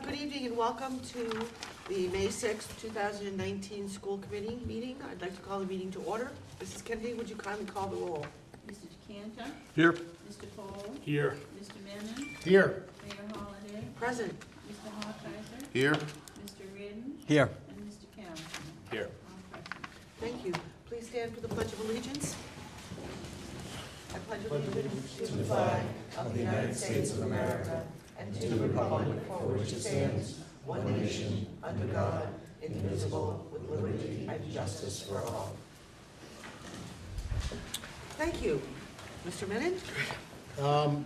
Good evening and welcome to the May 6th, 2019 School Committee meeting. I'd like to call the meeting to order. Mrs. Kennedy, would you kindly call the roll? Mr. Cantor? Here. Mr. Cole? Here. Mr. Menon? Here. Mayor Holliday? Present. Mr. Hawkeizer? Here. Mr. Reardon? Here. And Mr. Carroll? Here. All present. Thank you. Please stand for the Pledge of Allegiance. I pledge allegiance to the flag of the United States of America and to the republic for which it stands, one nation, under God, indivisible, with liberty and justice for all. Thank you. Mr. Menon?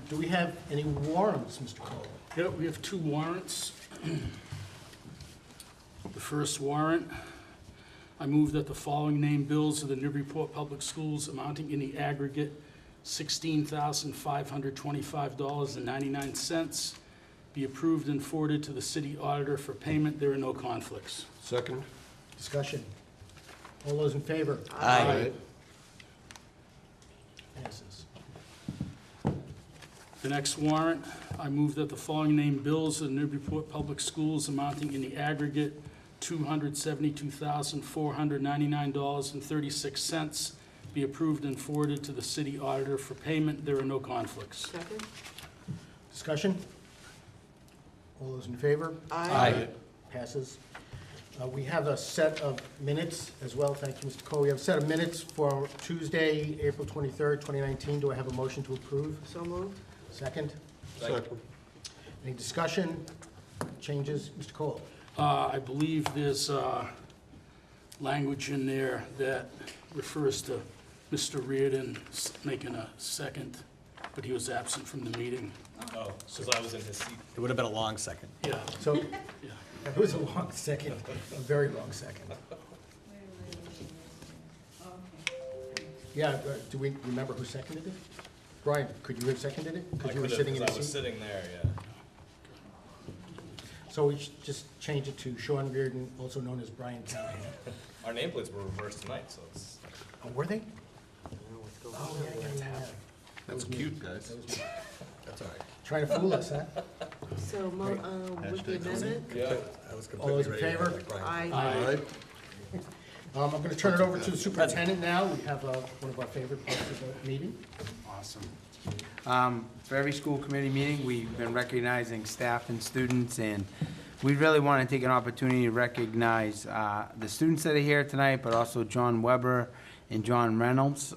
Do we have any warrants, Mr. Cole? Yeah, we have two warrants. The first warrant, I move that the following named bills of the Newburyport Public Schools amounting in the aggregate $16,525.99 be approved and forwarded to the city auditor for payment. There are no conflicts. Second. Discussion. All those in favor? Aye. Passes. The next warrant, I move that the following named bills of the Newburyport Public Schools amounting in the aggregate $272,499.36 be approved and forwarded to the city auditor for payment. There are no conflicts. Second. Discussion. All those in favor? Aye. Passes. We have a set of minutes as well. Thank you, Mr. Cole. We have a set of minutes for Tuesday, April 23rd, 2019. Do I have a motion to approve? So moved. Second. Second. Any discussion? Changes? Mr. Cole? I believe there's language in there that refers to Mr. Reardon making a second, but he was absent from the meeting. Oh, because I was in his seat. It would have been a long second. Yeah, So, yeah. it was a long second, a very long second. Okay. Yeah, do we remember who seconded it? Brian, could you have seconded it? I Because you were could've, sitting in 'cause the I was seat. sitting there, yeah. So we should just change it to Sean Reardon, also known as Brian Callahan. Our nameplates were reversed tonight, so it's, Oh, were they? Oh, yeah. That's cute, guys. That's all right. Trying to fool us, huh? So, with the amendment? yeah. I was All those in completely ready to favor? like Brian. Aye. Aye. I'm going to turn it over to the superintendent now. We have one of our favorite parts of the meeting. Awesome. For every school committee meeting, we've been recognizing staff and students, and we really want to take an opportunity to recognize the students that are here tonight, but also John Weber and John Reynolds.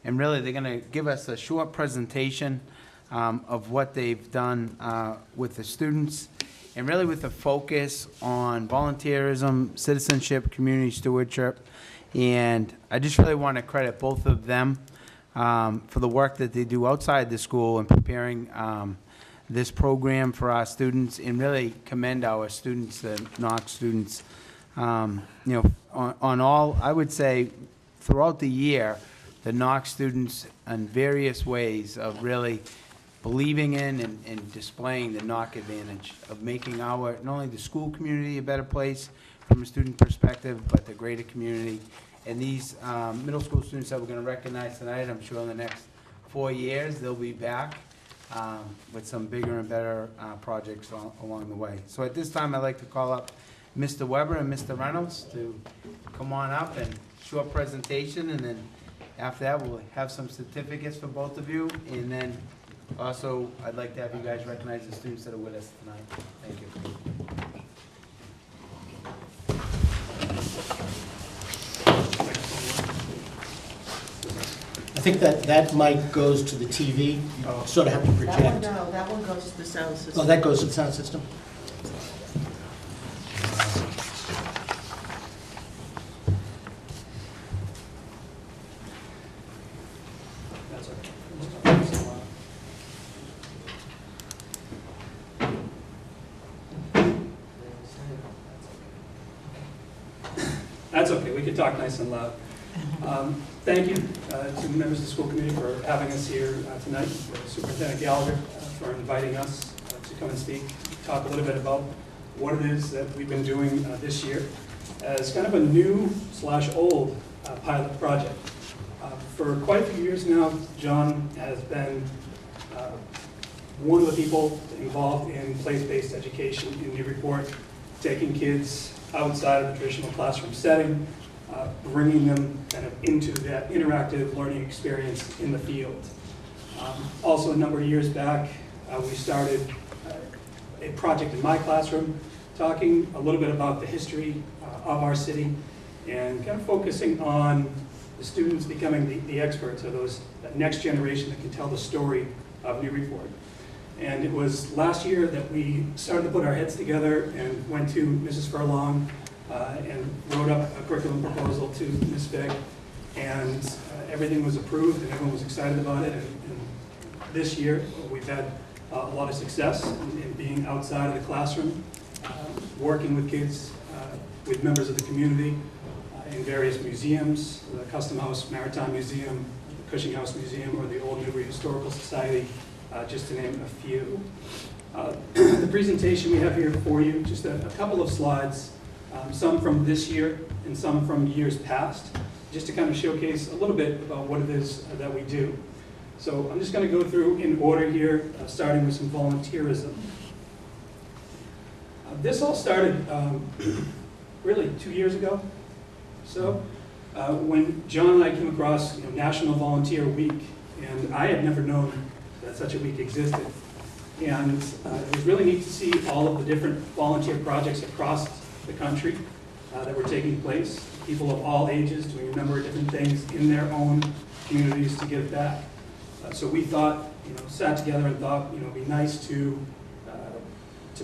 And really, they're going to give us a short presentation of what they've done with the students, and really with a focus on volunteerism, citizenship, community stewardship. And I just really want to credit both of them for the work that they do outside the school and preparing this program for our students, and really commend our students, the Knox students, on all, I would say, throughout the year, the Knox students in various ways of really believing in and displaying the Knox advantage of making our, not only the school community a better place from a student perspective, but the greater community. And these middle school students that we're going to recognize tonight, I'm sure in the next 4 years, they'll be back with some bigger and better projects along the way. So at this time, I'd like to call up Mr. Weber and Mr. Reynolds to come on up and short presentation, and then after that, we'll have some certificates for both of you, and then also, I'd like to have you guys recognize the students that are with us tonight. Thank you. I think that mic goes to the TV. You sort of have to That one, project. no, that one goes to the sound system. Oh, that goes to the sound system? That's okay, we can talk nice and loud. Thank you to the members of the school committee for having us here tonight, Superintendent Gallagher for inviting us to come and speak, talk a little bit about what it is that we've been doing this year as kind of a new/old pilot project. For quite a few years now, John has been one of the people involved in place-based education in Newburyport, taking kids outside of the traditional classroom setting, bringing them kind of into that interactive learning experience in the field. Also, a number of years back, we started a project in my classroom talking a little bit about the history of our city and kind of focusing on the students becoming the experts, or that next generation that can tell the story of Newburyport. And it was last year that we started to put our heads together and went to Mrs. Furlong and wrote up a curriculum proposal to Ms. Fig, and everything was approved and everyone was excited about it. And this year we've had a lot of success in being outside of the classroom, working with kids, with members of the community in various museums, the Custom House Maritime Museum, the Cushing House Museum, or the Old Newbury Historical Society, just to name a few. The presentation we have here for you, just a couple of slides, some from this year and some from years past, just to kind of showcase a little bit about what it is that we do. So I'm just going to go through in order here, starting with some volunteerism. This all started really 2 years ago. So when John and I came across National Volunteer Week, and I had never known that such a week existed. And it was really neat to see all of the different volunteer projects across the country that were taking place. People of all ages doing a number of different things in their own communities to give back. So we thought, sat together and thought, it'd be nice to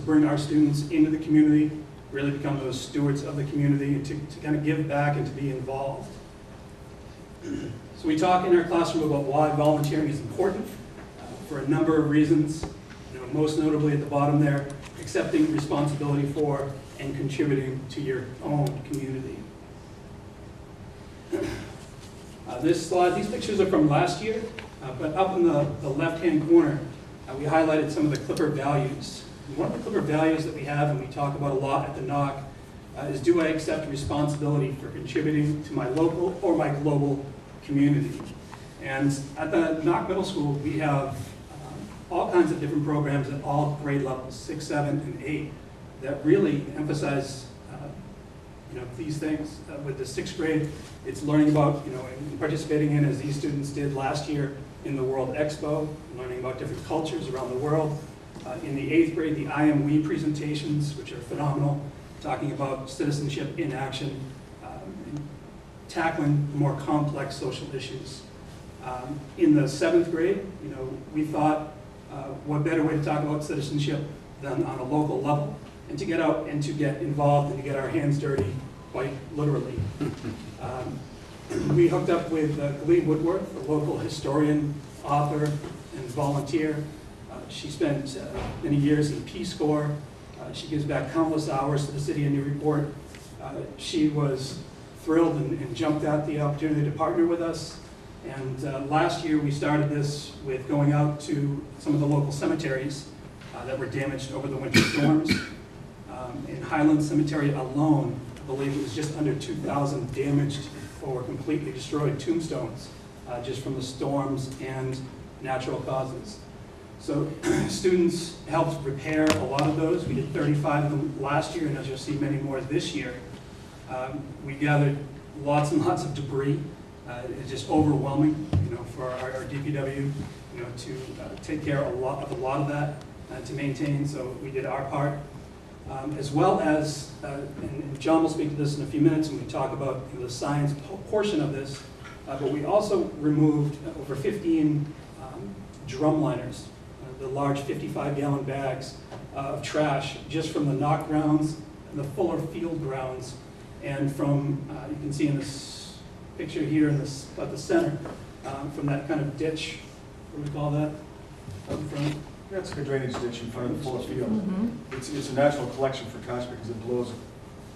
bring our students into the community, really become those stewards of the community, and to kind of give back and to be involved. So we talk in our classroom about why volunteering is important for a number of reasons. Most notably at the bottom there, accepting responsibility for and contributing to your own community. This slide, these pictures are from last year, but up in the left-hand corner, we highlighted some of the Clipper values. And one of the Clipper values that we have and we talk about a lot at the NOC is, do I accept responsibility for contributing to my local or my global community? And at the NOC Middle School, we have all kinds of different programs at all grade levels, 6, 7, and 8, that really emphasize these things. With the 6th grade, it's learning about, and participating in, as these students did last year, in the World Expo, learning about different cultures around the world. In the 8th grade, the I Am We presentations, which are phenomenal, talking about citizenship in action, tackling more complex social issues. In the 7th grade, we thought, what better way to talk about citizenship than on a local level, and to get out and to get involved and to get our hands dirty, quite literally. We hooked up with Glee Woodworth, a local historian, author, and volunteer. She spent many years in Peace Corps. She gives back countless hours to the city of Newburyport. She was thrilled and jumped at the opportunity to partner with us. And last year we started this with going out to some of the local cemeteries that were damaged over the winter storms. In Highland Cemetery alone, I believe it was just under 2,000 damaged or completely destroyed tombstones just from the storms and natural causes. So students helped repair a lot of those. We did 35 of them last year, and as you'll see, many more this year. We gathered lots and lots of debris. It's just overwhelming, for our DPW, to take care of a lot of that, to maintain. So we did our part, as well as, and John will speak to this in a few minutes when we talk about the science portion of this. But we also removed over 15 drum liners, the large 55-gallon bags of trash, just from the NOC grounds and the Fuller Field grounds, and from you can see in this picture here in this at the center, from that kind of ditch, what do we call that? Up in front. That's like a drainage ditch in front of the Fuller Field. It's a natural collection for trash because it blows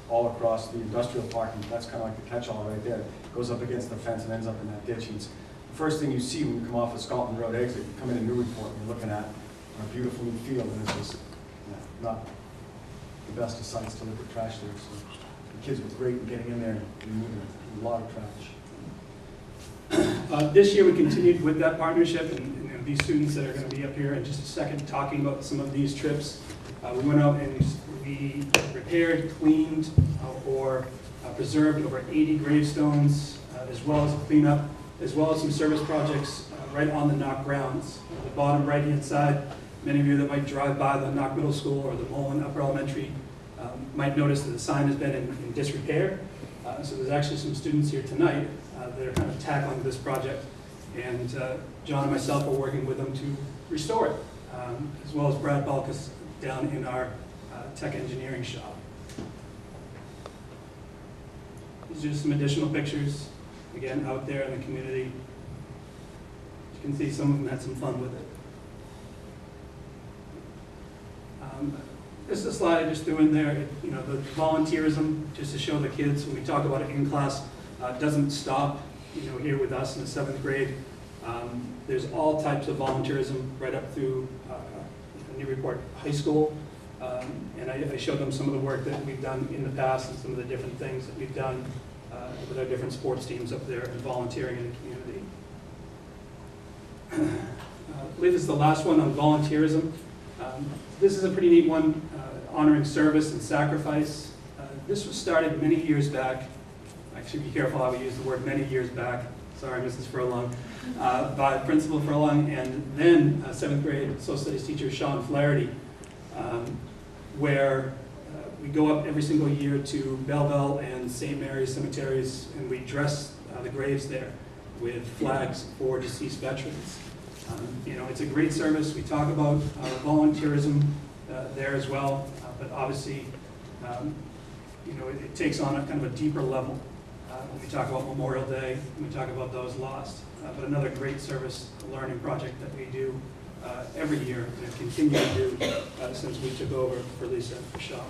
all across the industrial park, and that's kind of like the catch-all right there. It goes up against the fence and ends up in that ditch. And it's the first thing you see when you come off the Scotland Road exit. You come into Newburyport and you're looking at a beautiful new field, and it's just not the best of sights to look at trash there. So the kids were great in getting in there and removing a lot of trash. This year we continued with that partnership and these students that are going to be up here in just a second talking about some of these trips. We went out and we repaired, cleaned, or preserved over 80 gravestones, as well as cleanup, as well as some service projects right on the Knock grounds. The bottom right-hand side, many of you that might drive by the Knock Middle School or the Mullen Upper Elementary might notice that the sign has been in disrepair. So there's actually some students here tonight that are kind of tackling this project. And John and myself are working with them to restore it, as well as Brad Balkus down in our tech engineering shop. These are just some additional pictures, again, out there in the community. You can see some of them had some fun with it. This is a slide I just threw in there, you know, the volunteerism, just to show the kids when we talk about it in class, doesn't stop, you know, here with us in the 7th grade. There's all types of volunteerism right up through Newburyport High School. And I showed them some of the work that we've done in the past and some of the different things that we've done with our different sports teams up there and volunteering in the community. I believe this is the last one on volunteerism. This is a pretty neat one, honoring service and sacrifice. This was started many years back. I should be careful how we use the word many years back. Sorry, Mrs. Furlong. By Principal Furlong and then 7th grade social studies teacher Sean Flaherty, where we go up every single year to Belleville and St. Mary's cemeteries, and we dress the graves there with flags for deceased veterans. You know, it's a great service. We talk about volunteerism there as well, but obviously, you know, it takes on a kind of a deeper level when we talk about Memorial Day, when we talk about those lost. But another great service learning project that we do every year and continue to do since we took over for Lisa and for Sean.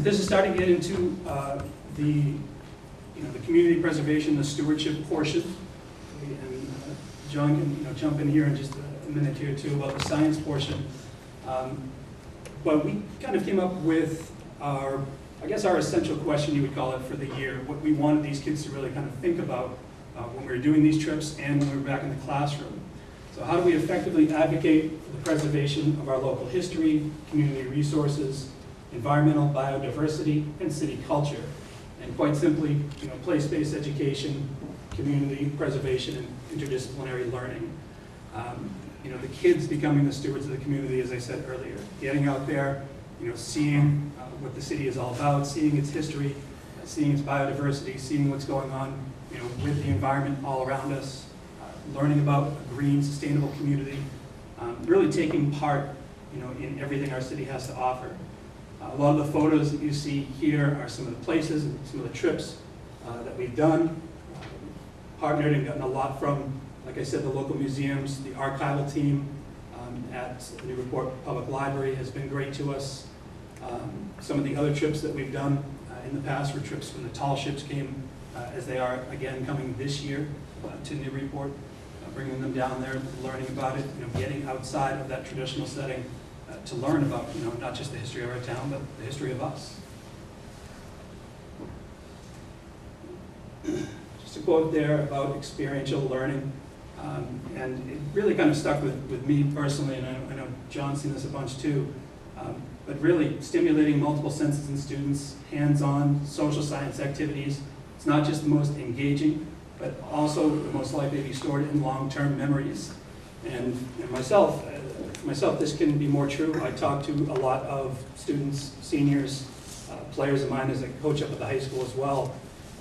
This is starting to get into the community preservation, the stewardship portion. And John can jump in here in just a minute here too about the science portion. But we kind of came up with our essential question, you would call it, for the year. What we wanted these kids to really kind of think about when we were doing these trips and when we were back in the classroom. So how do we effectively advocate for the preservation of our local history, community resources, environmental biodiversity, and city culture? And quite simply, place-based education, community preservation, and interdisciplinary learning. The kids becoming the stewards of the community, as I said earlier, getting out there, seeing what the city is all about, seeing its history, seeing its biodiversity, seeing what's going on, with the environment all around us, learning about a green, sustainable community, really taking part, in everything our city has to offer. A lot of the photos that you see here are some of the places and some of the trips that we've done. Partnered and gotten a lot from, like I said, the local museums. The archival team at the Newburyport Public Library has been great to us. Some of the other trips that we've done in the past were trips when the tall ships came, as they are again coming this year to Newburyport, bringing them down there, learning about it, getting outside of that traditional setting to learn about, not just the history of our town, but the history of us. Just a quote there about experiential learning, and it really kind of stuck with me personally, and I know John's seen this a bunch too, but really stimulating multiple senses in students, hands-on social science activities. It's not just the most engaging, but also the most likely to be stored in long-term memories. And myself, this can be more true. I talk to a lot of students, seniors, players of mine as a coach up at the high school as well.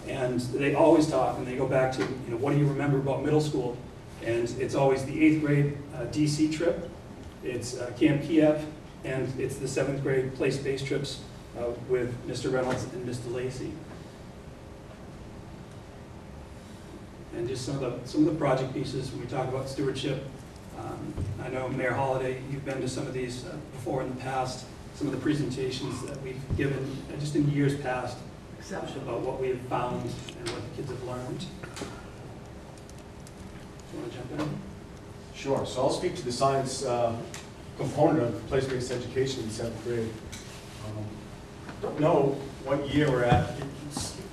And they always talk, and they go back to, what do you remember about middle school? And it's always the 8th grade DC trip, it's Camp Kiev, and it's the 7th grade place-based trips with Mr. Reynolds and Mr. Lacey. And just some of the project pieces when we talk about stewardship. I know Mayor Holliday, you've been to some of these before in the past, some of the presentations that we've given just in years past about what we have found and what the kids have learned. Do you want to jump in? Sure. So I'll speak to the science component of place-based education in 7th grade. Don't know what year we're at.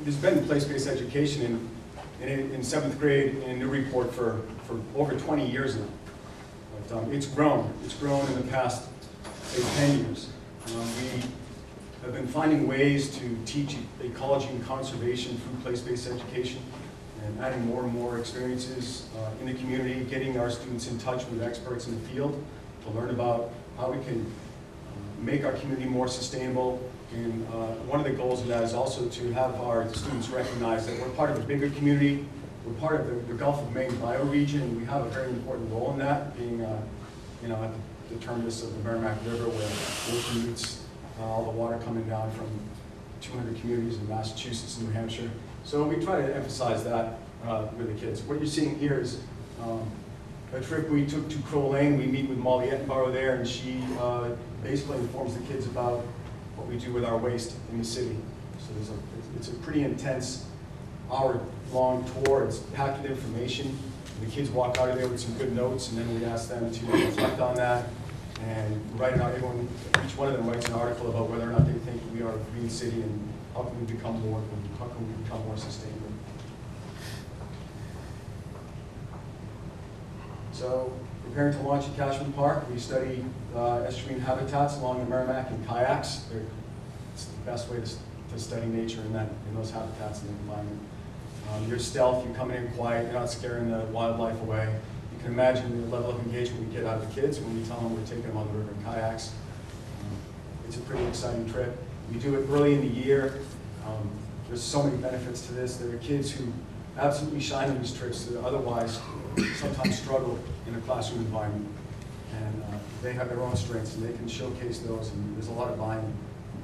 There's been place-based education in in 7th grade in Newburyport for over 20 years now. But it's grown. It's grown in the past, say, 10 years. We have been finding ways to teach ecology and conservation through place-based education and adding more and more experiences in the community, getting our students in touch with experts in the field to learn about how we can make our community more sustainable. And one of the goals of that is also to have our students recognize that we're part of a bigger community. We're part of the Gulf of Maine bioregion, and we have a very important role in that, being at the terminus of the Merrimack River, where Wilton meets all the water coming down from 200 communities in Massachusetts and New Hampshire. So we try to emphasize that with the kids. What you're seeing here is a trip we took to Crow Lane. We meet with Molly Ettenborough there, and she basically informs the kids about what we do with our waste in the city. So it's a pretty intense hour-long tour. It's packed with information. The kids walk out of there with some good notes, and then we ask them to reflect on that and write an article. Each one of them writes an article about whether or not they think we are a green city and how can we become more sustainable. So, preparing to launch at Cashman Park, we study estuarine habitats along the Merrimack in kayaks. It's the best way to study nature in those habitats and the environment. You're stealth, you come in quiet, you're not scaring the wildlife away. You can imagine the level of engagement we get out of the kids when we tell them we're taking them on the river in kayaks. It's a pretty exciting trip. We do it early in the year. There's so many benefits to this. There are kids who absolutely shine on these trips that otherwise sometimes struggle in a classroom environment. And they have their own strengths, and they can showcase those, and there's a lot of buy-in.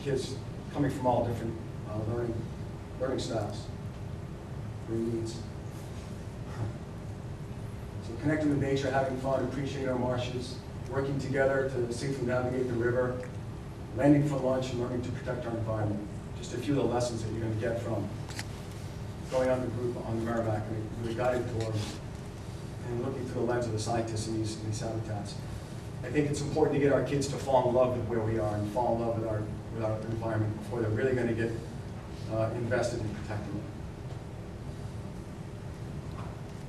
Kids coming from all different learning styles, needs. So connecting with nature, having fun, appreciating our marshes, working together to safely navigate the river, landing for lunch, and learning to protect our environment. Just a few of the lessons that you're going to get from going out in a group on the Merrimack with a guided tour and looking through the lens of the scientists in these habitats. I think it's important to get our kids to fall in love with where we are and fall in love with our environment before they're really going to get invested in protecting it.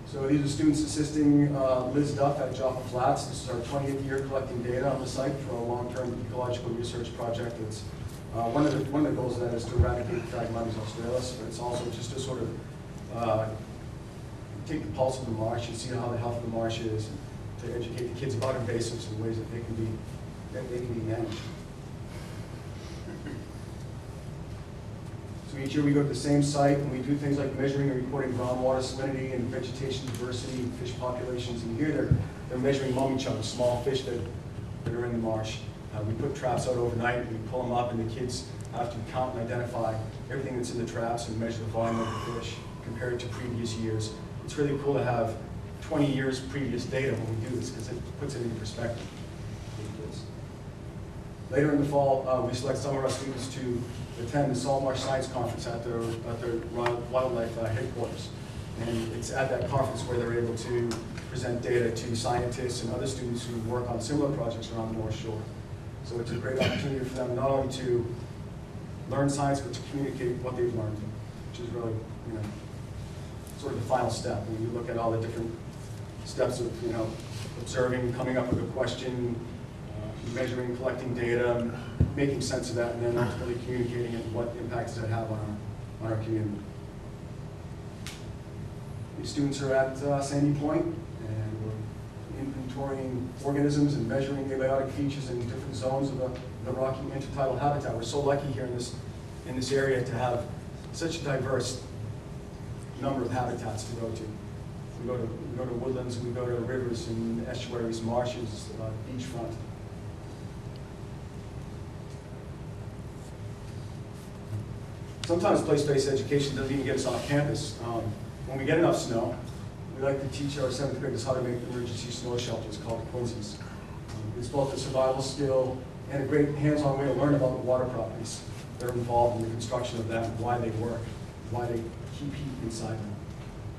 So these are students assisting Liz Duff at Joppa Flats. This is our 20th year collecting data on the site for a long-term ecological research project. It's one of the goals of that is to eradicate Phragmites australis, but it's also just to sort of take the pulse of the marsh and see how the health of the marsh is, to educate the kids about invasives and ways that they can be managed. So each year we go to the same site and we do things like measuring and reporting groundwater salinity and vegetation diversity and fish populations. And here they're measuring mummy chunks, small fish that are in the marsh. We put traps out overnight, we pull them up, and the kids have to count and identify everything that's in the traps and measure the volume of the fish compared to previous years. It's really cool to have 20 years previous data when we do this because it puts it into perspective. Later in the fall, we select some of our students to attend the Salt Marsh Science Conference at their wildlife headquarters. And it's at that conference where they're able to present data to scientists and other students who work on similar projects around the North Shore. So it's a great opportunity for them not only to learn science, but to communicate what they've learned, which is really, sort of the final step. When you look at all the different steps of, observing, coming up with a question, measuring, collecting data, making sense of that, and then ultimately communicating it, what impacts does that have on our community. These students are at Sandy Point, and we're inventorying organisms and measuring abiotic features in different zones of the rocky intertidal habitat. We're so lucky here in this area to have such a diverse number of habitats to go to. We go to woodlands, we go to rivers and estuaries, marshes, beachfront. Sometimes place-based education doesn't even get us off campus. When we get enough snow, we like to teach our 7th graders how to make emergency snow shelters called quinzes. It's both a survival skill and a great hands-on way to learn about the water properties that are involved in the construction of them, why they work, why they keep heat inside them,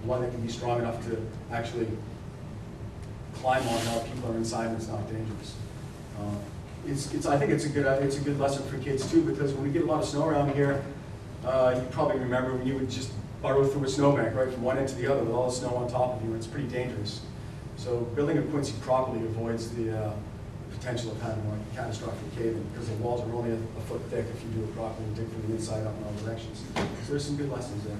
why they can be strong enough to actually climb on while people are inside and it's not dangerous. I think it's a good lesson for kids too, because when we get a lot of snow around here, you probably remember when you would just burrow through a snowbank, right, from one end to the other with all the snow on top of you, it's pretty dangerous. So building a quincy properly avoids the potential of having like a catastrophic cave-in, because the walls are only a foot thick if you do it properly and dig from the inside out in all directions. So there's some good lessons there.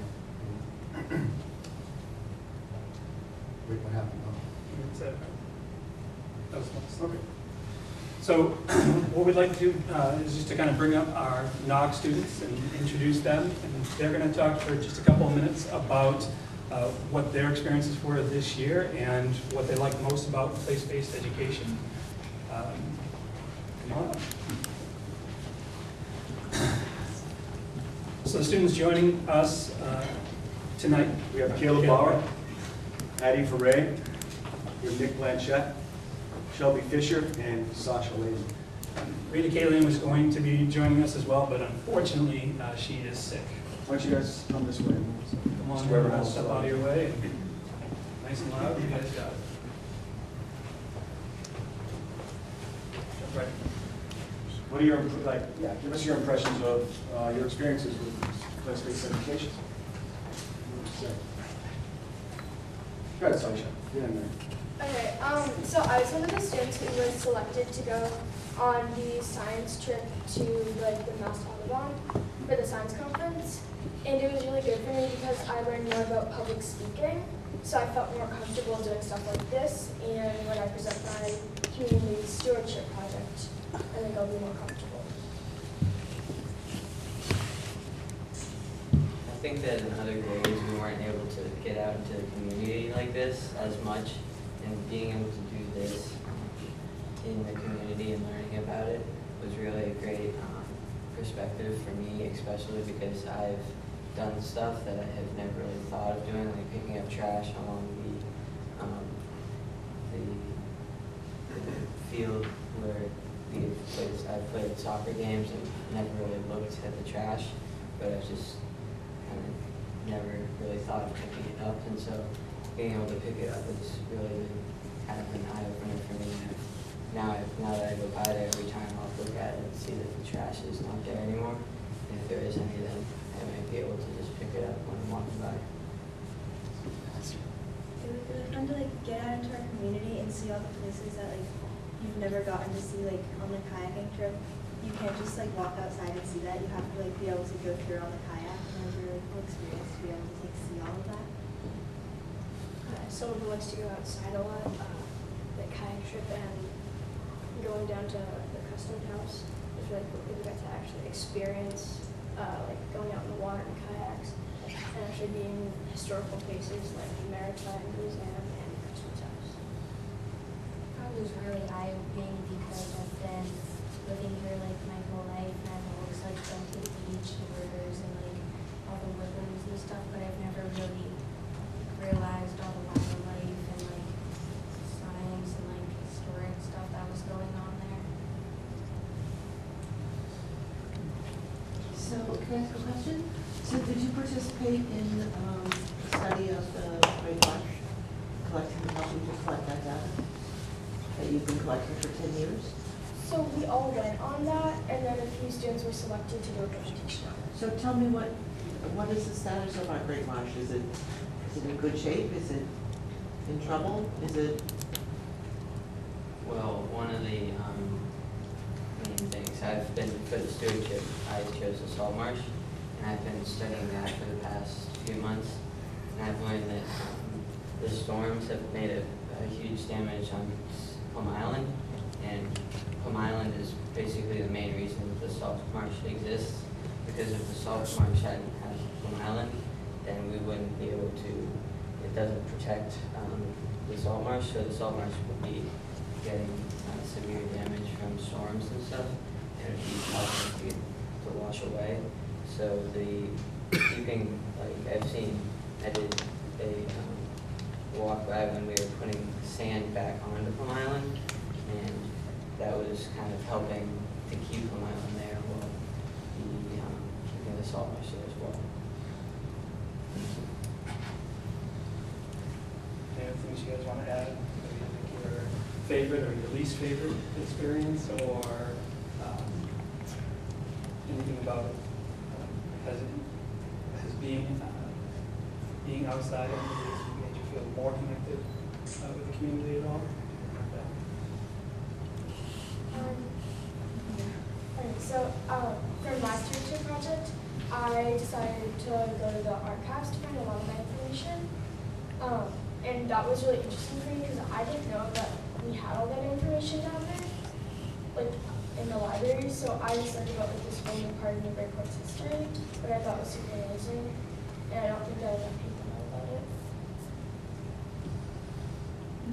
Wait, what happened? Oh. That's it. That was nice. Okay. So what we'd like to do is just to kind of bring up our NOG students and introduce them. And they're going to talk for just a couple of minutes about what their experiences were this year and what they like most about place-based education. Come on up. So the students joining us tonight. We have Caleb Bauer, Addie Ferre, we have Nick Blanchett, Shelby Fisher, and Sasha Lane. Rita Kalian was going to be joining us as well, but unfortunately, she is sick. Why don't you guys come this way? Come on, Whoever I'll has step out of your way. Nice and loud, you guys got it. Jump right. What are your, give us your impressions of your experiences with place-based education. Go ahead, Sasha. Get in there. Okay, so I was one of the students who was selected to go on the science trip to like the Mass Audubon for the science conference, and it was really good for me because I learned more about public speaking, so I felt more comfortable doing stuff like this, and when I present my community stewardship project, I think I'll be more comfortable. I think that in other grades we weren't able to get out into the community like this as much, and being able to do this in the community and learning about it was really a great perspective for me, especially because I've done stuff that I have never really thought of doing, like picking up trash along the field where I've played soccer games and never really looked at the trash, but I've just kind of never really thought of picking it up, and so being able to pick it up has really been kind of an eye-opener for me. Now that I go by there every time, I'll look at it and see that the trash is not there anymore. And if there is any, then I might be able to just pick it up when I'm walking by. It was really fun to like get out into our community and see all the places that like you've never gotten to see like on the kayaking trip. You can't just like walk outside and see that. You have to like be able to go through on the kayak, and it was a really cool experience to be able to like see all of that. Someone who likes to go outside a lot, the kayak trip and going down to the custom house was really cool because we got to actually experience like going out in the water in kayaks and actually being in historical places like the Maritime Museum and the Customs House. It was really eye-opening because I've been living here like my whole life, and I've always like been to the beach, the rivers, and like all the woodlands and stuff, but I've never really realized all the wildlife and like science and like historic stuff that was going on there. So, can I ask a question? So did you participate in the study of the Great Marsh, collecting, helping to collect that data that you've been collecting for 10 years? So we all went on that, and then a few students were selected to go to presentation on it. So tell me what is the status of our Great Marsh? Is it in good shape? Is it in trouble? Is it? Well, one of the main things, I've been, for the stewardship, I chose the salt marsh, and I've been studying that for the past few months, and I've learned that the storms have made a huge damage on Plum Island, and Plum Island is basically the main reason that the salt marsh exists, because if the salt marsh hadn't had Plum Island, then we wouldn't be able to, it doesn't protect the salt marsh, so the salt marsh would be getting severe damage from storms and stuff, and it would be causing it to wash away. So the keeping, like I did a walk by when we were putting sand back onto Plum Island, and that was kind of helping to keep Plum Island there while keeping the salt marsh there as well. Any other things you guys want to add? Maybe your favorite or your least favorite experience, or anything about as being outside activities made you feel more connected with the community at all? Alright, so for my stewardship project, I decided to go to the archives to find a lot of my information. And that was really interesting for me because I didn't know that we had all that information down there, like in the library. So I just learned about like this whole new part of Newburyport's history, but I thought was super amazing, and I don't think that enough people know about it.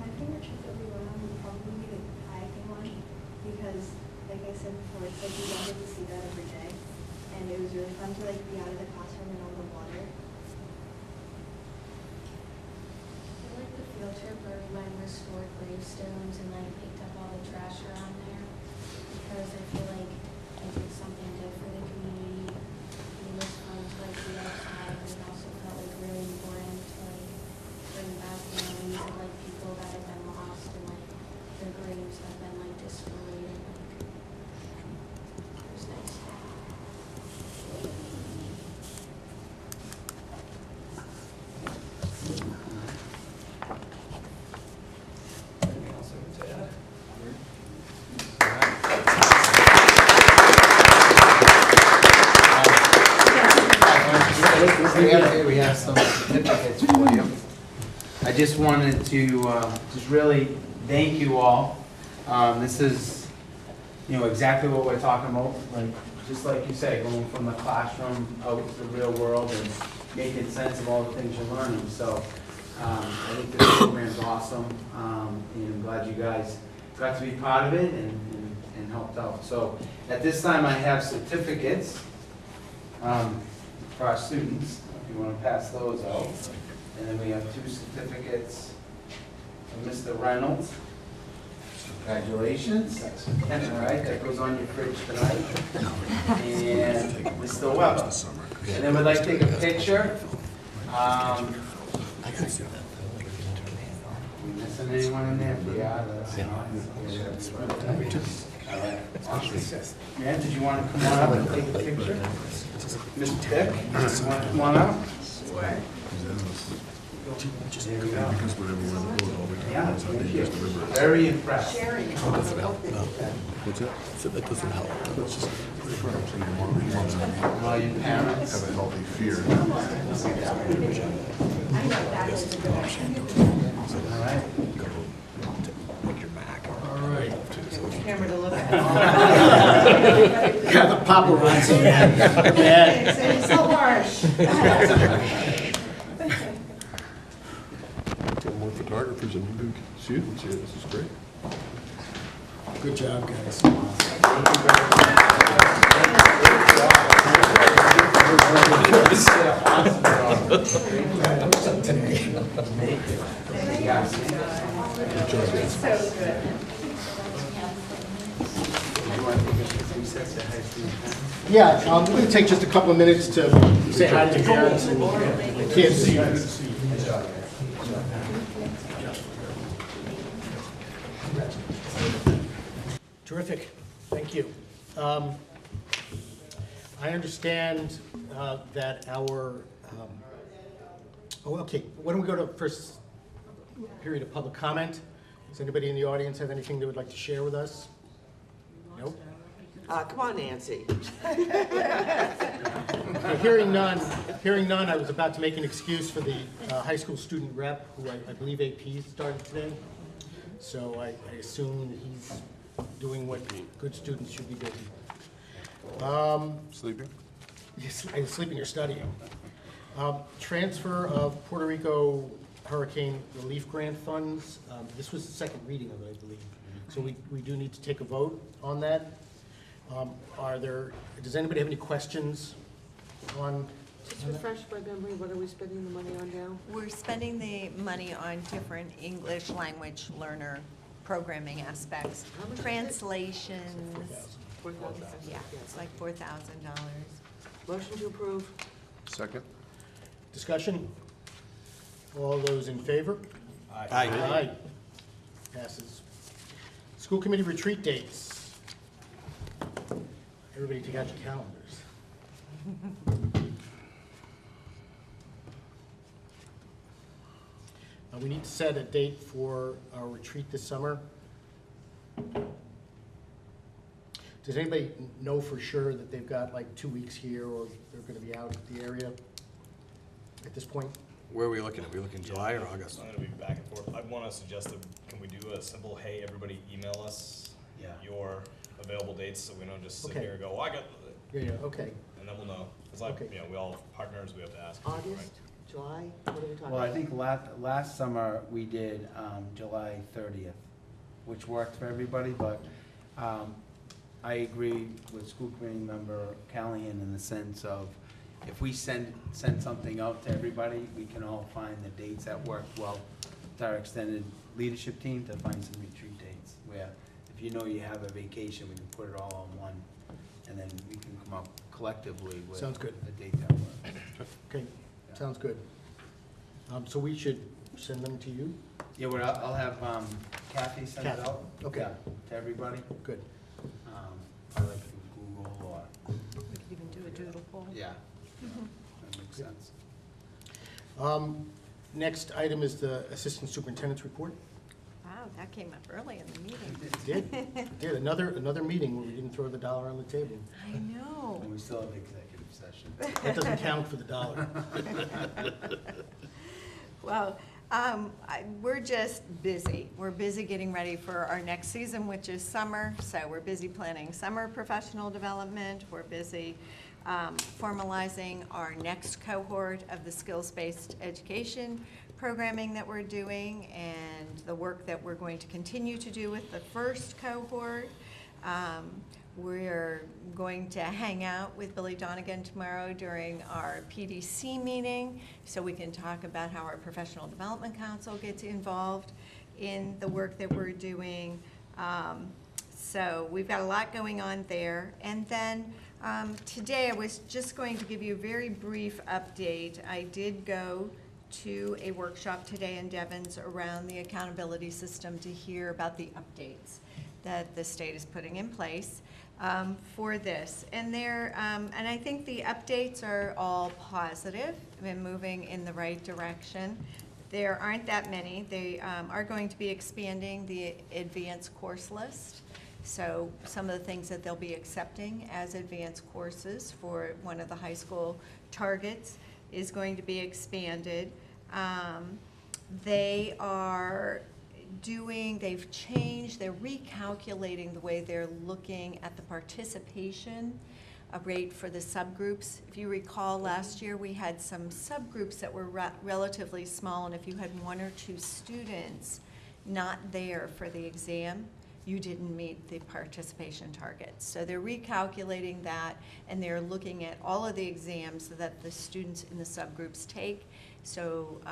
My favorite trip that we went on would probably be the kayaking one, because like I said before, it's like we don't get to see that every day, and it was really fun to like be out of the classroom and on the water. I like the field trip where we went and restored gravestones and like picked up all the trash around there, because I feel like I did something good for the community. It was fun to like be outside, and it also felt like really important to like bring back memories of like people that have been lost and like their graves have been like destroyed, and like it was nice. Anything else to add? We have some certificates for you. I just wanted to just really thank you all. This is, exactly what we're talking about, like, just like you say, going from the classroom out to the real world and making sense of all the things you're learning. So I think this program's awesome, and I'm glad you guys got to be part of it and helped out. So at this time, I have certificates for our students, if you want to pass those out. And then we have 2 certificates from Mr. Reynolds. Congratulations. All right, that goes on your fridge tonight. And Mr. Weber. And then we'd like to take a picture. We missing anyone in there? Yeah. All right. Awesome. Man, did you want to come on up and take a picture? Mr. Dick, you want to come on up? There we go. Yeah, thank you. Very impressed. What's that? So that doesn't help. That's just Well, your parents. have a healthy fear. All right. All right. Camera to look at. Got the paparazzi. Yeah. It's so harsh. More photographers and new students here. This is great. Good job, guys. Yeah, I'm going to take just a couple of minutes to say hi to the parents and the kids. Terrific, thank you. I understand that our, okay, why don't we go to first period of public comment? Does anybody in the audience have anything they would like to share with us? Nope. Come on, Nancy. Okay, hearing none, I was about to make an excuse for the high school student rep, who I believe AP started today. So I assume he's doing what good students should be doing. Sleeping? Yes, sleeping or studying. Transfer of Puerto Rico Hurricane Relief Grant funds. This was the second reading of it, I believe. So we do need to take a vote on that. Does anybody have any questions on? Just refresh my memory, what are we spending the money on now? We're spending the money on different English language learner programming aspects, How much is it? translations. 4,000? Yeah, it's like $4,000. Motion to approve. Second? Discussion? All those in favor? Aye. Passes. School committee retreat dates. Everybody take out your calendars. We need to set a date for our retreat this summer. Does anybody know for sure that they've got like 2 weeks here, or they're gonna be out of the area at this point? Where are we looking? Are we looking July or August? I'm gonna be back and forth. I wanna suggest that, can we do a simple, hey, everybody email us your available dates, so we don't just sit Okay. here and go, well, I got, Yeah, okay. and then we'll know. Cause like, Okay. you know, we all have partners, we have to ask. August, July, what are we talking about? Well, I think last summer, we did July 30th, which worked for everybody, but I agree with school committee member Callahan in the sense of, if we send something out to everybody, we can all find the dates that work well with our extended leadership team to find some retreat dates, where if you know you have a vacation, we can put it all on one, and then we can come up collectively with Sounds good. a date that works. Okay, sounds good. So we should send them to you? Yeah, well, I'll have Kathy send it Kathy, out. okay. Yeah, to everybody. Good. Probably through Google or, We could even do a doodle poll. yeah, that makes sense. Next item is the Assistant Superintendent's Report. Wow, that came up early in the meeting. It did, another meeting where we didn't throw the dollar on the table. I know. And we still have executive session. That doesn't count for the dollar. Well, we're just busy. We're busy getting ready for our next season, which is summer. So we're busy planning summer professional development. We're busy formalizing our next cohort of the skills-based education programming that we're doing, and the work that we're going to continue to do with the first cohort. We're going to hang out with Billy Donegan tomorrow during our PDC meeting, so we can talk about how our Professional Development Council gets involved in the work that we're doing. So we've got a lot going on there. And then today I was just going to give you a very brief update. I did go to a workshop today in Devens around the accountability system to hear about the updates that the state is putting in place for this. And and I think the updates are all positive and moving in the right direction. There aren't that many. They are going to be expanding the advanced course list. So some of the things that they'll be accepting as advanced courses for one of the high school targets is going to be expanded. They've changed, they're recalculating the way they're looking at the participation rate for the subgroups. If you recall, last year we had some subgroups that were relatively small, and if you had 1 or 2 students not there for the exam, you didn't meet the participation targets. So they're recalculating that, and they're looking at all of the exams that the students in the subgroups take. So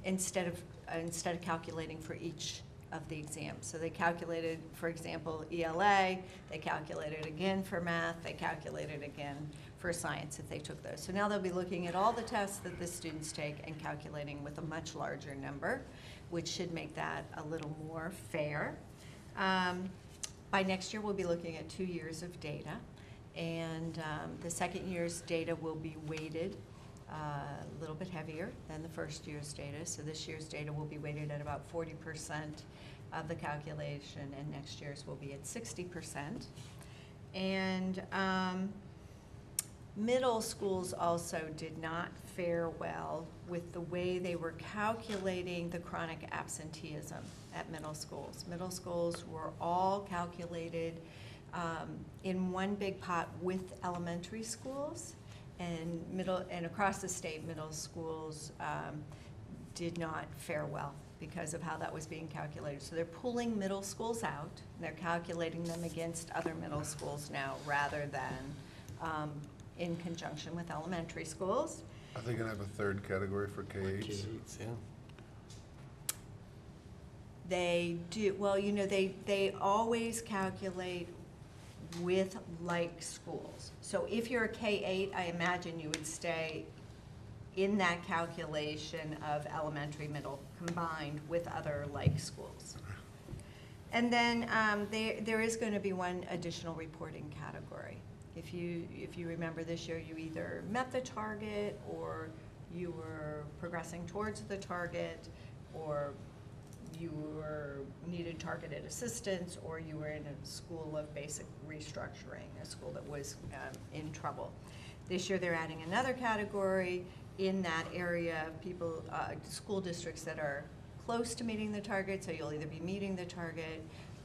instead of calculating for each of the exams. So they calculated, for example, ELA, they calculated again for math, they calculated again for science if they took those. So now they'll be looking at all the tests that the students take and calculating with a much larger number, which should make that a little more fair. By next year, we'll be looking at 2 years of data, and the second year's data will be weighted a little bit heavier than the first year's data. So this year's data will be weighted at about 40% of the calculation, and next year's will be at 60%. And middle schools also did not fare well with the way they were calculating the chronic absenteeism at middle schools. Middle schools were all calculated in one big pot with elementary schools, and across the state, middle schools did not fare well because of how that was being calculated. So they're pulling middle schools out, and they're calculating them against other middle schools now rather than in conjunction with elementary schools. Are they gonna have a third category for K-8s? Yeah. They do, well, you know, they always calculate with like schools. So if you're a K-8, I imagine you would stay in that calculation of elementary, middle, combined with other like schools. And then there is going to be one additional reporting category. If you remember this year, you either met the target, or you were progressing towards the target, or you needed targeted assistance, or you were in a school of basic restructuring, a school that was in trouble. This year, they're adding another category in that area of people, school districts that are close to meeting the target, so you'll either be meeting the target,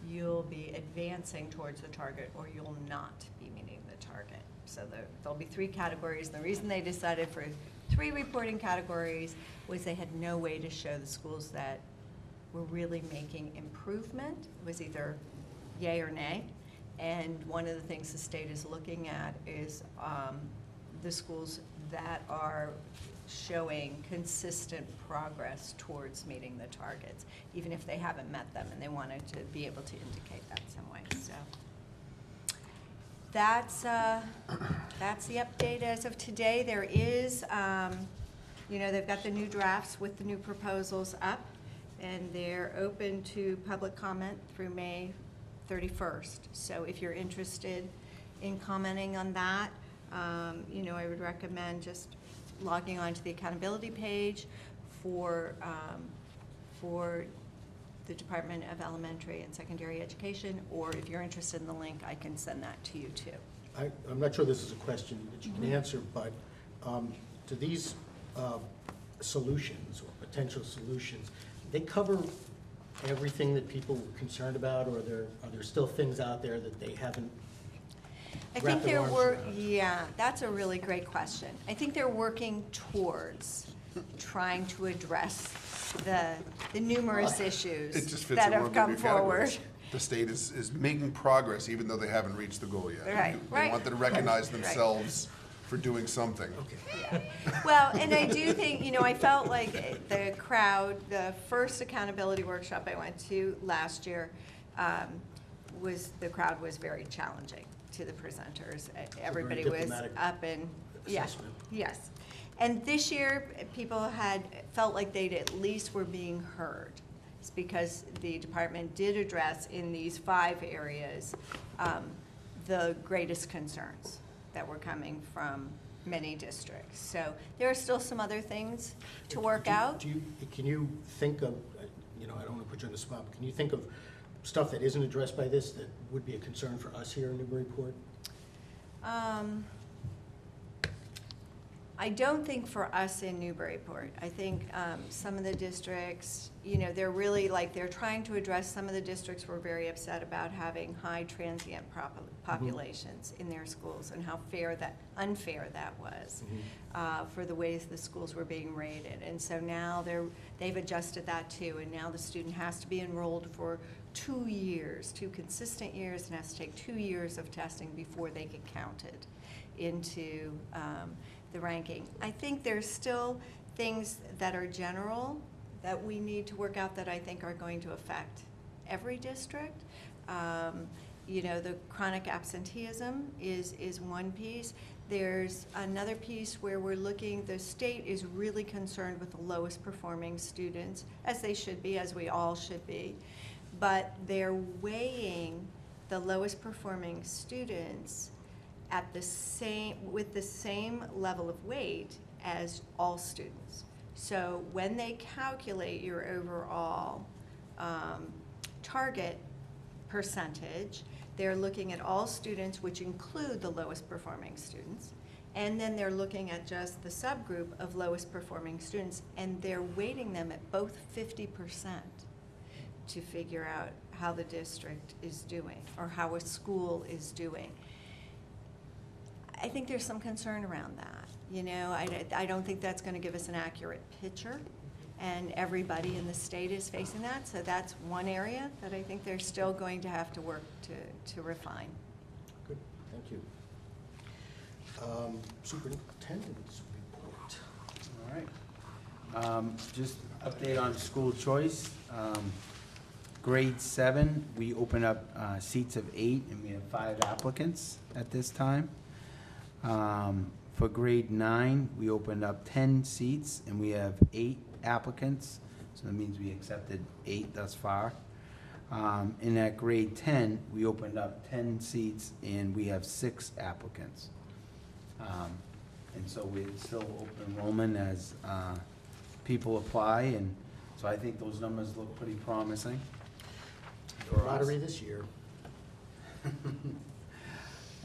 you'll be advancing towards the target, or you'll not be meeting the target. So there'll be 3 categories. The reason they decided for 3 reporting categories was they had no way to show the schools that were really making improvement. It was either yay or nay. And one of the things the state is looking at is the schools that are showing consistent progress towards meeting the targets, even if they haven't met them, and they wanted to be able to indicate that some way. So that's the update as of today. There is, they've got the new drafts with the new proposals up, and they're open to public comment through May 31st. So if you're interested in commenting on that, I would recommend just logging on to the accountability page for the Department of Elementary and Secondary Education, or if you're interested in the link, I can send that to you too. I'm not sure this is a question that you can answer, but do these solutions or potential solutions, they cover everything that people were concerned about, or are there still things out there that they haven't wrapped their arms around? Yeah, that's a really great question. I think they're working towards trying to address the numerous issues It just fits that in one have of come your categories. forward. The state is making progress even though they haven't reached the goal yet. Right, They right. want them to recognize themselves for doing something. Yeah. Well, and I do think, I felt like the crowd, the first accountability workshop I went to last year, the crowd was very challenging to the presenters. Everybody was diplomatic up and, assessment. yes. And this year, people felt like they at least were being heard. It's because the department did address in these 5 areas the greatest concerns that were coming from many districts. So there are still some other things to work out. Can you think of, I don't want to put you on the spot, but can you think of stuff that isn't addressed by this that would be a concern for us here in Newburyport? I don't think for us in Newburyport. I think some of the districts, they're really they're trying to address, some of the districts were very upset about having high transient populations in their schools and how unfair that was for the ways the schools were being rated. And so now they've adjusted that too, and now the student has to be enrolled for 2 years, 2 consistent years, and has to take 2 years of testing before they get counted into the ranking. I think there's still things that are general that we need to work out that I think are going to affect every district. The chronic absenteeism is one piece. There's another piece where the state is really concerned with the lowest performing students, as they should be, as we all should be. But they're weighing the lowest performing students with the same level of weight as all students. So when they calculate your overall target percentage, they're looking at all students, which include the lowest performing students, and then they're looking at just the subgroup of lowest performing students, and they're weighting them at both 50% to figure out how the district is doing or how a school is doing. I think there's some concern around that. I don't think that's going to give us an accurate picture, and everybody in the state is facing that. So that's one area that I think they're still going to have to work to refine. Good, thank you. Superintendent's report. All right. Just update on school choice. Grade 7, we open up seats of 8, and we have 5 applicants at this time. For grade 9, we opened up 10 seats, and we have 8 applicants, so that means we accepted 8 thus far. In that grade 10, we opened up 10 seats, and we have 6 applicants. And so we're still open enrollment as people apply, and So I think those numbers look pretty promising for us. Lottery this year.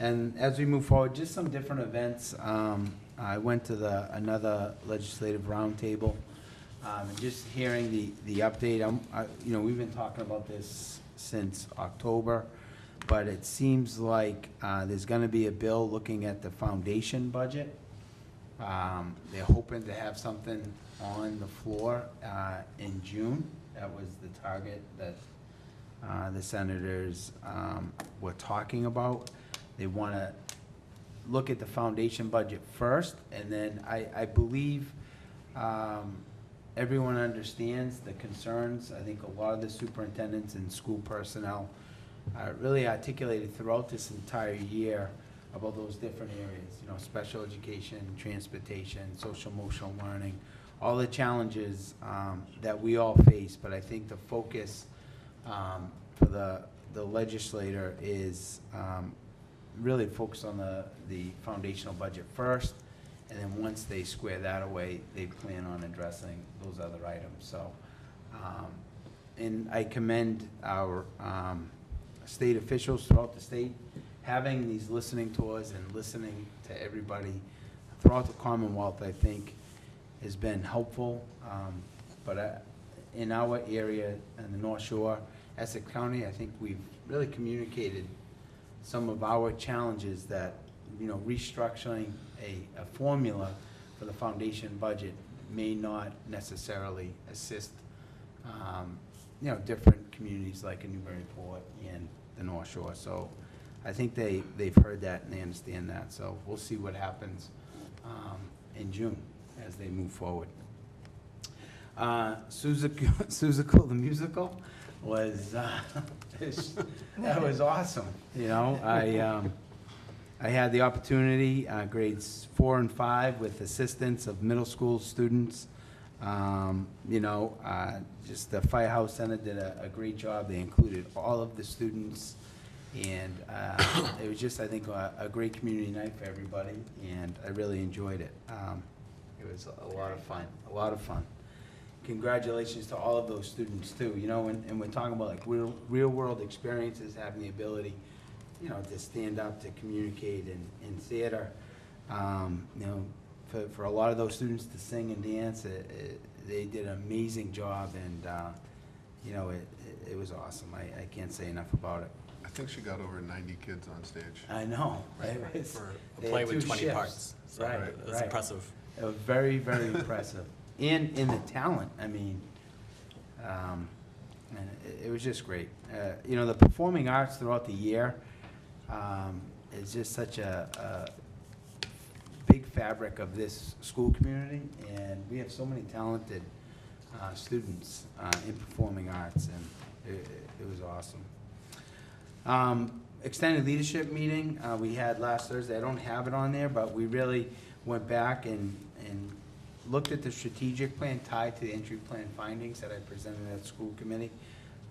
And as we move forward, just some different events. I went to another legislative roundtable, and just hearing the update. You know, we've been talking about this since October, but it seems like there's going to be a bill looking at the foundation budget. They're hoping to have something on the floor in June. That was the target that the senators were talking about. They want to look at the foundation budget first, and then I believe everyone understands the concerns. I think a lot of the superintendents and school personnel really articulated throughout this entire year about those different areas, you know, special education, transportation, social emotional learning, all the challenges that we all face. But I think the focus for the legislator is really focus on the foundational budget first, and then once they square that away, they plan on addressing those other items. So, and I commend our state officials throughout the state having these listening tours and listening to everybody throughout the Commonwealth. I think has been helpful, but in our area in the North Shore, Essex County, I think we've really communicated some of our challenges that, you know, restructuring a formula for the foundation budget may not necessarily assist, you know, different communities like in Newburyport and the North Shore. So I think they've heard that and they understand that. So we'll see what happens in June as they move forward. Suzical the musical was that was awesome. You know, I had the opportunity, grades 4 and 5, with assistance of middle school students. You know, just the Firehouse Center did a great job. They included all of the students, and it was just, I think, a great community night for everybody, and I really enjoyed it. It was a lot of fun, a lot of fun. Congratulations to all of those students too, you know, and we're talking about like real world experiences, having the ability, you know, to stand up, to communicate in theater. You know, for a lot of those students to sing and dance, they did an amazing job, and you know, it was awesome. I can't say enough about it. I think she got over 90 kids on stage. I know, right? For a play with 20 parts. So right, it was right. impressive. It was very, very impressive. And in the talent, I mean, and it was just great. You know, the performing arts throughout the year is just such a big fabric of this school community, and we have so many talented students in performing arts, and it was awesome. Extended leadership meeting we had last Thursday. I don't have it on there, but we really went back and looked at the strategic plan tied to the entry plan findings that I presented at school committee,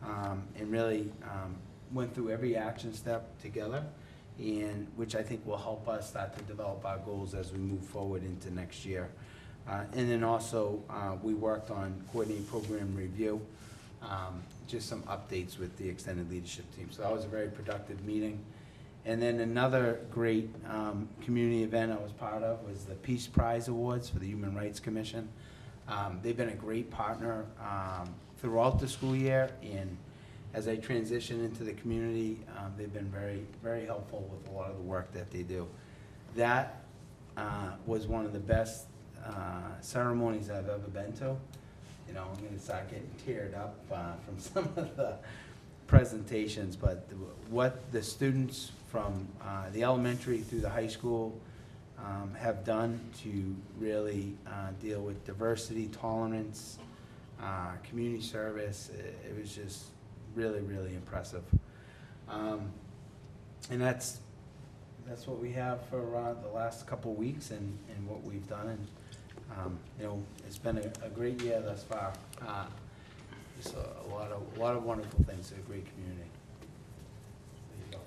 and really went through every action step together, and which I think will help us start to develop our goals as we move forward into next year. And then also we worked on coordinating program review, just some updates with the extended leadership team. So that was a very productive meeting. And then another great community event I was part of was the Peace Prize Awards for the Human Rights Commission. They've been a great partner throughout the school year, and as I transition into the community, they've been very, very helpful with a lot of the work that they do. That was one of the best ceremonies I've ever been to. You know, I'm gonna start getting teared up from some of the presentations, but what the students from the elementary through the high school have done to really deal with diversity, tolerance, community service, it was just really, really impressive. And that's what we have for the last couple weeks and what we've done. And you know, it's been a great year thus far. Just a lot of wonderful things, a great community. There you go.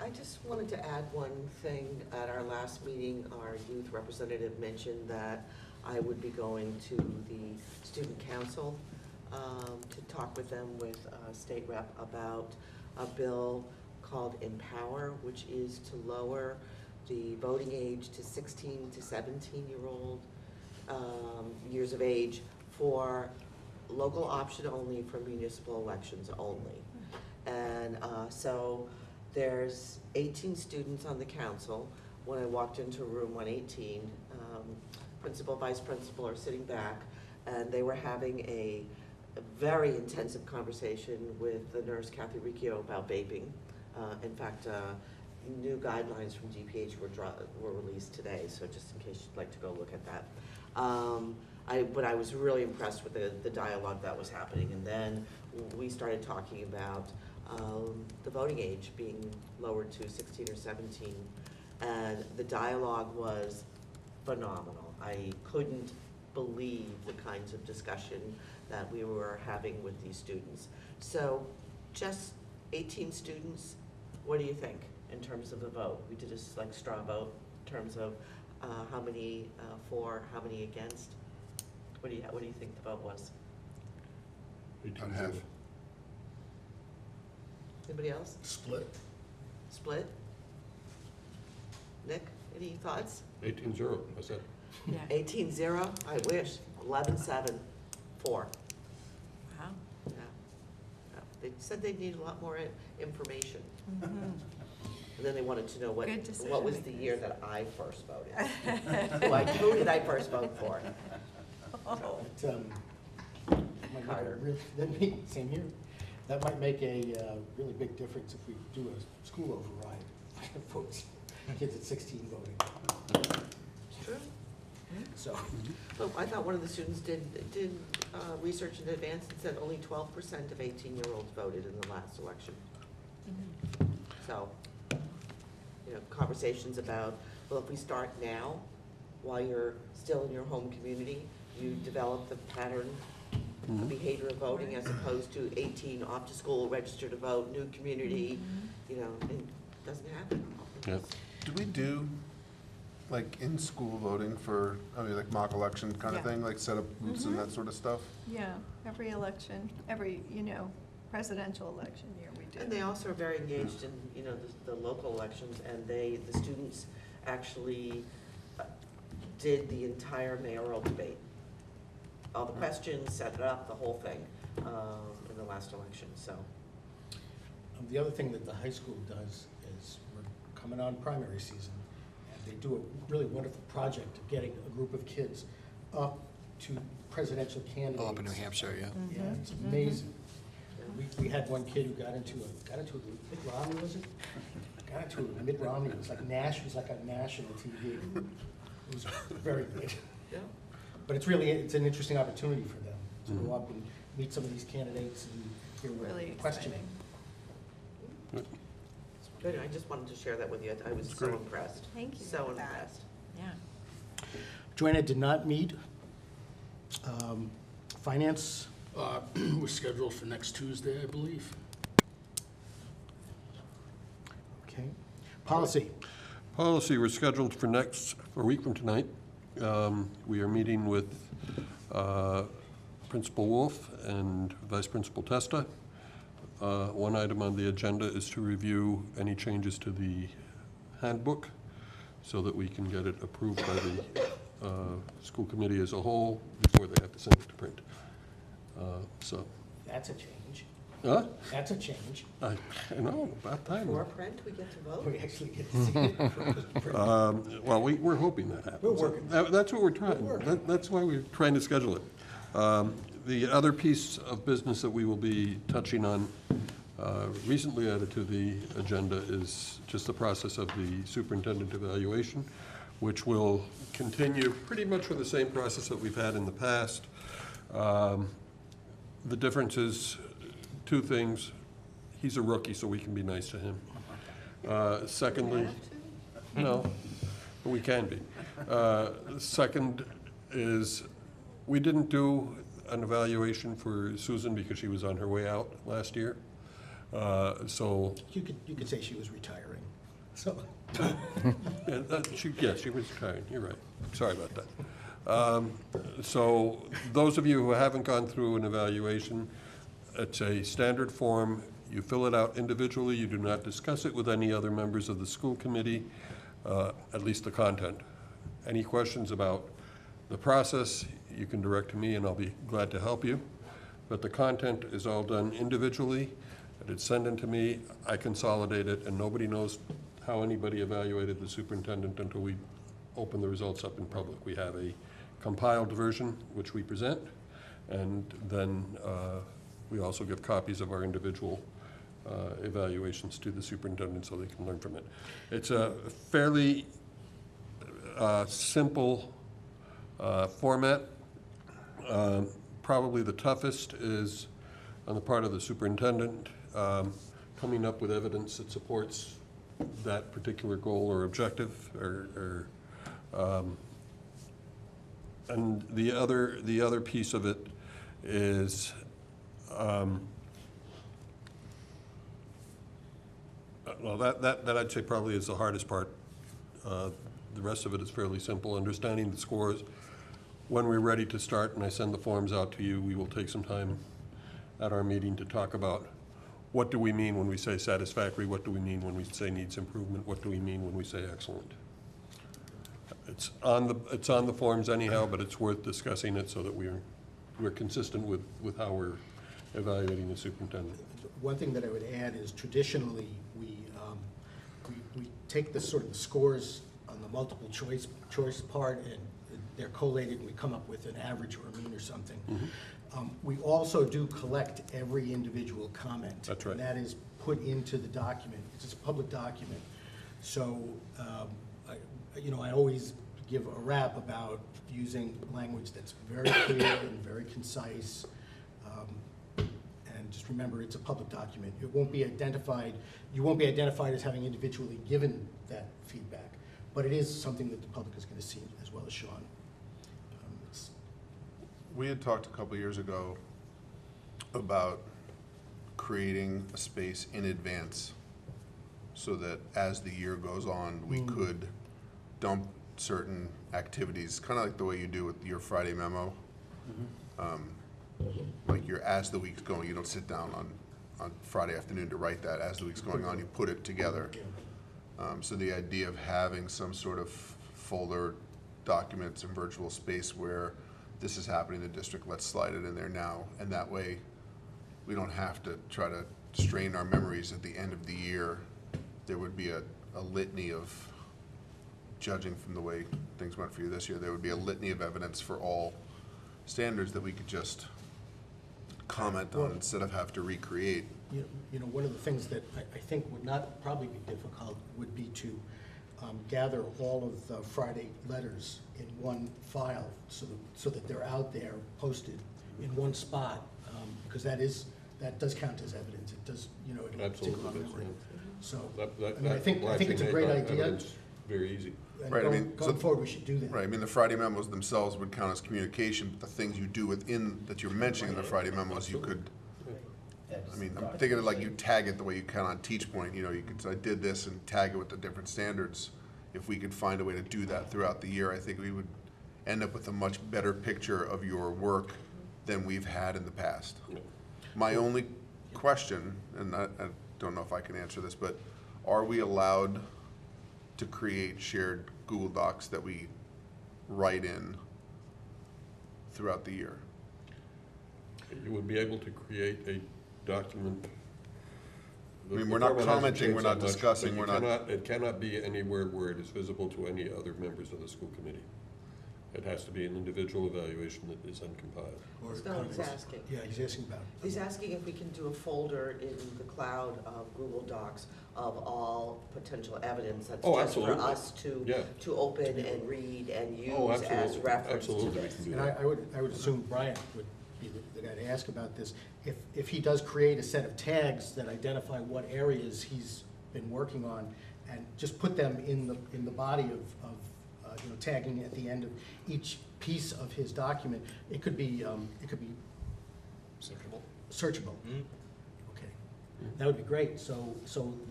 I just wanted to add one thing. At our last meeting, our youth representative mentioned that I would be going to the student council to talk with them with state rep about a bill called Empower, which is to lower the voting age to 16 to 17-year-old years of age for local option only, for municipal elections only. And so there's 18 students on the council. When I walked into room 118, principal, vice principal are sitting back, and they were having a very intensive conversation with the nurse, Kathy Riccio, about vaping. In fact, new guidelines from DPH were released today, so just in case you'd like to go look at that. But I was really impressed with the dialogue that was happening. And then we started talking about the voting age being lowered to 16 or 17. And the dialogue was phenomenal. I couldn't believe the kinds of discussion that we were having with these students. So just 18 students, what do you think in terms of the vote? We did a like straw vote in terms of how many for, how many against. What do you think the vote was? About half. Anybody else? Split. Split? Nick, any thoughts? 18-0, I said. 18-0, I wish. 11-7, 4. Wow. Yeah. They said they need a lot more information. And then they wanted to know what was the year that I first voted. Who did I first vote for? Oh. Same here. That might make a really big difference if we do a school override. Folks, kids at 16 voting. It's true. So. Well, I thought one of the students did research in advance and said only 12% of 18-year-olds voted in the last election. So, conversations about, well, if we start now, while you're still in your home community, you develop the pattern of behavior of voting as opposed to 18 off to school, register to vote, new community, it doesn't happen. Yeah. Do we do, like, in-school voting for, like mock election kind of thing, like set up booths and that sort of stuff? Yeah, every election, every, presidential election year we do. And they also are very engaged in, the local elections, and the students actually did the entire mayoral debate. All the questions, set it up, the whole thing, in the last election, so. The other thing that the high school does is we're coming on primary season, and they do a really wonderful project of getting a group of kids up to presidential candidates. Oh, up in New Hampshire, yeah. Yeah, it's amazing. We had one kid who got into a Mitt Romney, was it? Got into a Mitt Romney. It was like on national TV. It was very good. Yeah. But it's an interesting opportunity for them to go up and meet some of these candidates and hear what Really questioning. Good, I just wanted to share that with you. I was so impressed. Thank you So for that. impressed. Yeah. Joanna did not meet. Finance, We're scheduled for next Tuesday, I believe. okay. Policy, Policy, we're scheduled for a week from tonight. We are meeting with Principal Wolf and Vice Principal Testa. One item on the agenda is to review any changes to the handbook so that we can get it approved by the school committee as a whole before they have to send it to print. So. that's a change. Huh? That's a change. I know, about time. Before print, we get to vote? We actually get to see it. Well, we're hoping that happens. We're working. That's what we're trying. That's why we're trying to schedule it. The other piece of business that we will be touching on, recently added to the agenda, is just the process of the superintendent evaluation, which will continue pretty much with the same process that we've had in the past. The difference is two things. He's a rookie, so we can be nice to him. Secondly, no, but we can be. Second is, we didn't do an evaluation for Susan because she was on her way out last year. So You could say she was retiring, so. yeah, she was retiring. You're right. Sorry about that. So those of you who haven't gone through an evaluation, it's a standard form. You fill it out individually. You do not discuss it with any other members of the school committee, at least the content. Any questions about the process, you can direct to me and I'll be glad to help you. But the content is all done individually, and it's sent in to me. I consolidate it, and nobody knows how anybody evaluated the superintendent until we open the results up in public. We have a compiled version, which we present, and then we also give copies of our individual evaluations to the superintendent so they can learn from it. It's a fairly simple format. Probably the toughest is on the part of the superintendent, coming up with evidence that supports that particular goal or objective, and the other piece of it is well, that I'd say probably is the hardest part. The rest of it is fairly simple. Understanding the scores. When we're ready to start and I send the forms out to you, we will take some time at our meeting to talk about what do we mean when we say satisfactory, what do we mean when we say needs improvement, what do we mean when we say excellent. It's on the forms anyhow, but it's worth discussing it so that we're consistent with how we're evaluating the superintendent. One thing that I would add is traditionally we take the sort of the scores on the multiple choice part, and they're collated and we come up with an average or a mean or something. Mm-hmm. We also do collect every individual comment. That's right. And that is put into the document. It's a public document. So, I always give a rap about using language that's very clear and very concise. And just remember, it's a public document. It won't be identified, you won't be identified as having individually given that feedback, but it is something that the public is going to see as well as Sean. We had talked a couple years ago about creating a space in advance so that as the year goes on, we could dump certain activities, kind of like the way you do with your Friday memo. Like as the week's going, you don't sit down on Friday afternoon to write that. As the week's going on, you put it together. So the idea of having some sort of folder, documents, and virtual space where this is happening in the district, let's slide it in there now. And that way, we don't have to try to strain our memories at the end of the year. There would be a litany of, judging from the way things went for you this year, there would be a litany of evidence for all standards that we could just comment on instead of have to recreate. One of the things that I think would not probably be difficult would be to gather all of the Friday letters in one file so that they're out there posted in one spot, because that does count as evidence. It does, it'll Absolutely. stick on memory. So, I think it's a great idea. Very easy. And Right, going forward, we should do that. Right, I mean, the Friday memos themselves would count as communication, but the things you do within, that you're mentioning in the Friday memos, you could, I mean, I'm thinking of like you tag it the way you can on Teach Point, you could say, I did this and tag it with the different standards. If we could find a way to do that throughout the year, I think we would end up with a much better picture of your work than we've had in the past. My only question, and I don't know if I can answer this, but are we allowed to create shared Google Docs that we write in throughout the year? You would be able to create a document. I mean, we're not commenting, we're not discussing, we're not. It cannot be anywhere where it is visible to any other members of the school committee. It has to be an individual evaluation that is uncompiled. That's not what he's asking. Yeah, he's asking about. He's asking if we can do a folder in the cloud of Google Docs of all potential evidence that's just for absolutely. us to open and read and use as Absolutely. reference to Absolutely, we this. can do And that. I would assume Brian would be the guy to ask about this. If he does create a set of tags that identify what areas he's been working on, and just put them in the body of tagging at the end of each piece of his document, it could be searchable. Okay, that would be great. So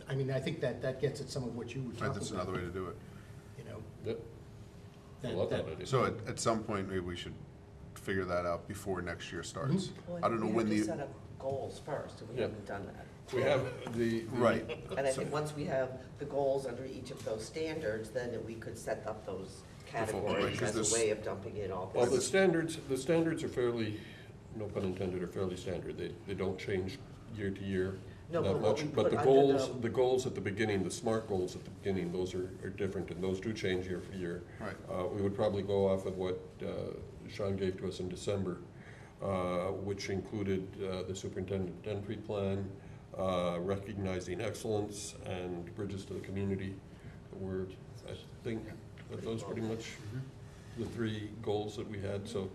I mean, I think that gets at some of what you were talking Right, about. that's another way to do it. Yep. I love that idea. So at some point, maybe we should figure that out before next year starts. Well, I don't know we when have to the, set up goals first, and we Yeah. haven't done that. We have the. right, And I think once we have the goals under each of those standards, then we could set up those categories because as a this- way of dumping it all. Well, the standards are fairly, no pun intended, are fairly standard. They don't change year to year No, that but what much. we But put the under goals, the- the goals at the beginning, the SMART goals at the beginning, those are different, and those do change year for year. right. We would probably go off of what Sean gave to us in December, which included the superintendent entry plan, recognizing excellence, and bridges to the community. I think that those pretty much the three goals that we had, so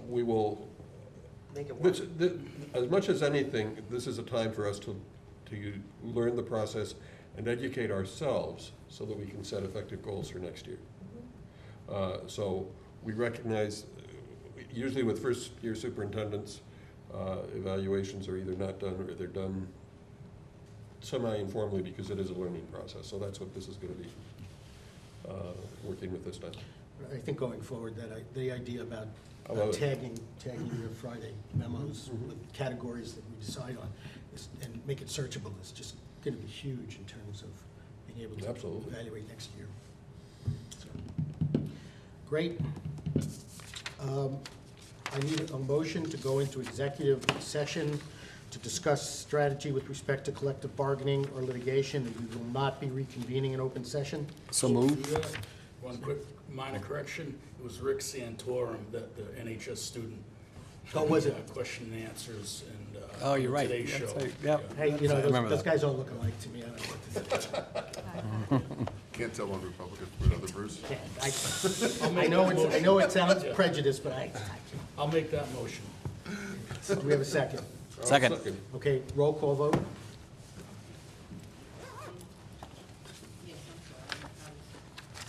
we will, Make it work. as much as anything, this is a time for us to learn the process and educate ourselves so that we can set effective goals for next year. So we recognize, usually with first-year superintendents, evaluations are either not done or they're done semi-informally because it is a learning process. So that's what this is going to be, working with this time. I think going forward, the idea about I love it. tagging your Friday memos with categories that we decide on and make it searchable is just going to be huge in terms of being able to Absolutely. evaluate next year. So, great. I need a motion to go into executive session to discuss strategy with respect to collective bargaining or litigation, and we will not be reconvening in open session. So moved. One quick minor correction, it was Rick Santorum, the NHS student. Oh, was it? Question and answers and. Oh, you're right. Today's show. That's right. Yep. Hey, you know, I remember those that. guys all look alike to me. I don't know what to say. Can't tell one Republican from another, Bruce. I know it sounds prejudiced, but I'll make that motion. do we have a second? Second. Okay, roll call vote? Yes, I'm sorry.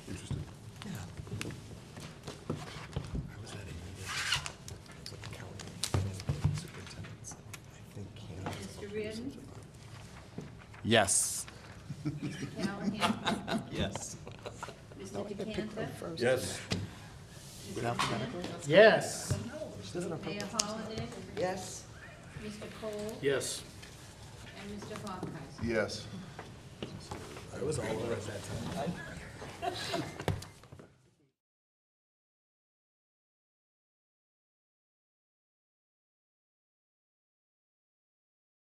Interesting. I was at a meeting with the county superintendents. I think Mr. Reardon? Yes. Mr. Callahan? Yes. Mr. DeCanta? Yes. Mr. Alphabetical? Yes. Mayor Holliday? Yes? Mr. Cole? Yes. And Mr. Hawkins? Yes. I was all over at that time.